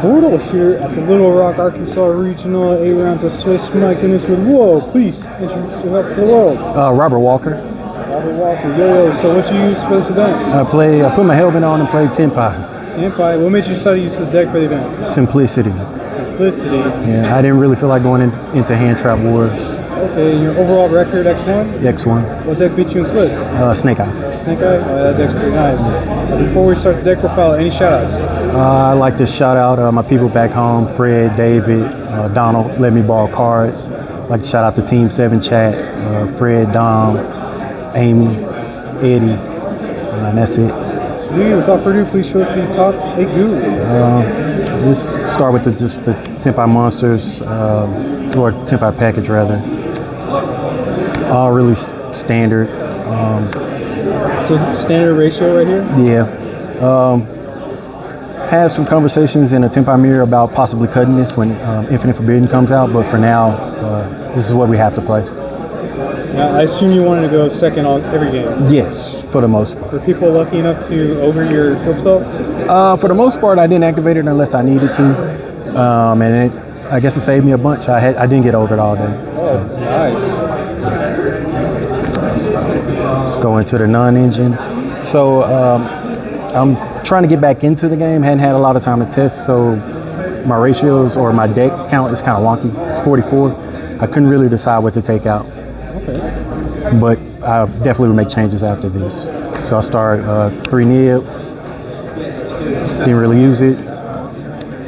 Bortle here at the Little Rock, Arkansas Regional. 8 rounds of Swiss. My goodness, with whoa, please introduce yourself to the world. Robert Walker. Robert Walker, yo. So what you use for this event? I put my helmet on and played Tenpai. Tenpai. What made you decide to use this deck for the event? Simplicity. Simplicity. Yeah, I didn't really feel like going into hand trap wars. Okay, and your overall record, X1? X1. What deck beat you in Swiss? Snake Eye. Snake Eye? Oh, that deck's pretty nice. Before we start the deck profile, any shout-outs? I'd like to shout out my people back home, Fred, David, Donald, let me borrow cards. I'd like to shout out the Team 7 chat, Fred, Dom, Amy, Eddie, and that's it. Sweet. Without further ado, please show us the top 8 guru. Let's start with just the Tenpai monsters, or Tenpai package rather. All really standard. So is it the standard ratio right here? Yeah. Had some conversations in a Tenpai mirror about possibly cutting this when Infinite Forbidden comes out, but for now, this is what we have to play. Now, I assume you wanted to go second on every game. Yes, for the most part. Were people lucky enough to over your kill spell? For the most part, I didn't activate it unless I needed to, and I guess it saved me a bunch. I didn't get over it all day. Oh, so. Nice. Let's go into the non-engine. So I'm trying to get back into the game. Hadn't had a lot of time to test, so my ratios or my deck count is kind of wonky. It's 44. I couldn't really decide what to take out. Okay. But I definitely will make changes after this. So I start 3 Nib. Didn't really use it.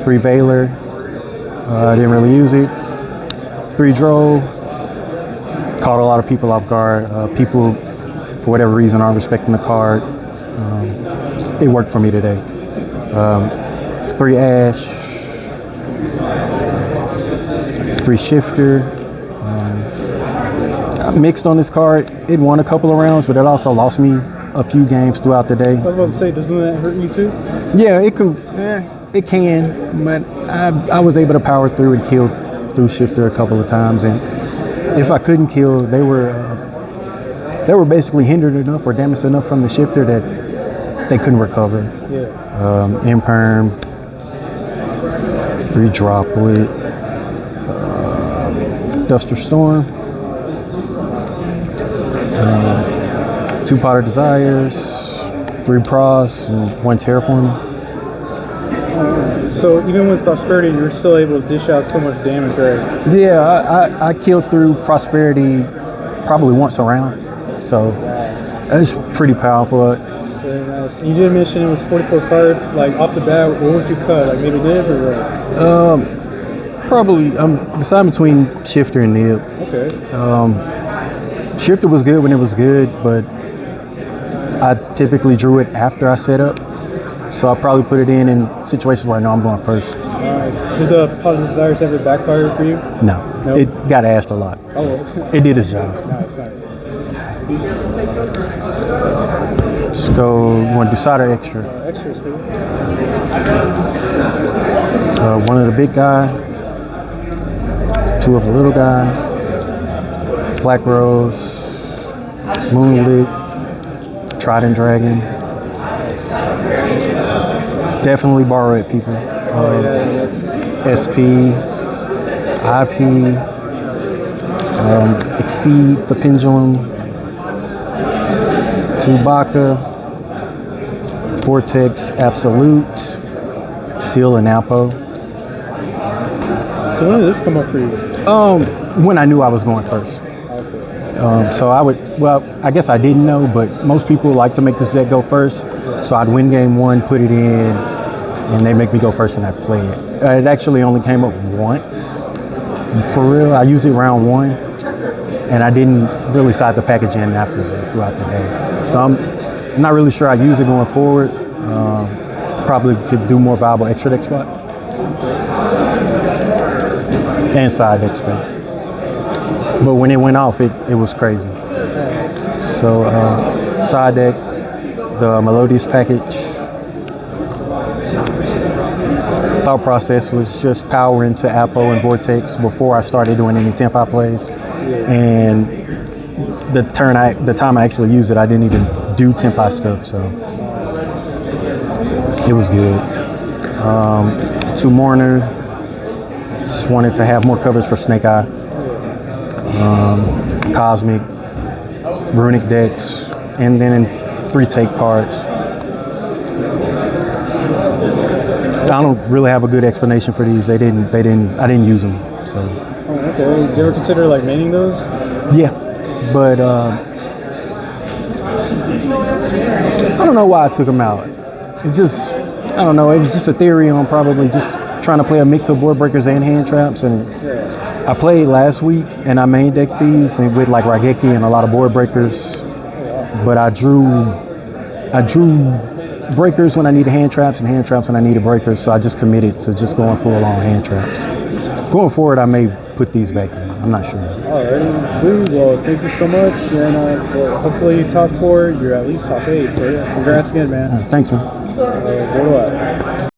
3 Valor. Didn't really use it. 3 Droll. Caught a lot of people off guard. People, for whatever reason, aren't respecting the card. It worked for me today. 3 Ash. 3 Shifter. I mixed on this card. It won a couple of rounds, but it also lost me a few games throughout the day. I was about to say, doesn't that hurt you too? Yeah, it can. It can, but I was able to power through and kill through Shifter a couple of times, and if I couldn't kill, they were basically hindered enough or damaged enough from the Shifter that they couldn't recover. Yeah. Imperm, 3 Droplet, Duster Storm, 2 Potter Desires, 3 Pros, and 1 Terraforming. So even with Prosperity, you're still able to dish out so much damage, right? Yeah, I killed through Prosperity probably once a round, so it's pretty powerful. Very nice. You did mention it was 44 cards. Like off the bat, what would you cut? Like maybe Nib or what? Probably I'm deciding between Shifter and Nib. Okay. Shifter was good when it was good, but I typically drew it after I set up. So I'll probably put it in situations where I know I'm going first. Nice. Did the Pot of Desires ever backfire for you? No. Nope. It got asked a lot. Oh. It did its job. Nice. Let's go. You want to do side or extra? Extra is good. One of the big guy, 2 of the little guy, Black Rose, Moonlit, Trident Dragon. Definitely borrow it, people. SP, IP, Exceed the Pendulum, Tubaka, Vortex, Absolute, Seal and Alpo. So when did this come up for you? When I knew I was going first. Okay. So I guess I didn't know, but most people like to make this deck go first. So I'd win game 1, put it in, and they make me go first and I play it. It actually only came up once, for real. I used it round 1, and I didn't really side the package in throughout the day. So I'm not really sure I use it going forward. Probably could do more viable extra deck spots. And side deck space. But when it went off, it was crazy. So side deck, the Melodious package. Thought process was just power into Apo and Vortex before I started doing any Tenpai plays. And the time I actually used it, I didn't even do Tenpai stuff, so it was good. 2 Mourner. Just wanted to have more covers for Snake Eye. Cosmic, Runic decks, and then 3 take cards. I don't really have a good explanation for these. I didn't use them. So. Oh, okay. Did you ever consider like maining those? Yeah, but I don't know why I took them out. It just, I don't know. It was just a theory on probably just trying to play a mix of board breakers and hand traps. And I played last week and I main decked these and with like Raigeki and a lot of board breakers. But I drew breakers when I needed hand traps and hand traps when I needed breakers. So I just committed to just going full on hand traps. Going forward, I may put these back in. I'm not sure. Alrighty, sweet. Well, thank you so much. And well, hopefully top 4, you're at least top 8. So yeah, congrats again, man. Thanks, man. Go to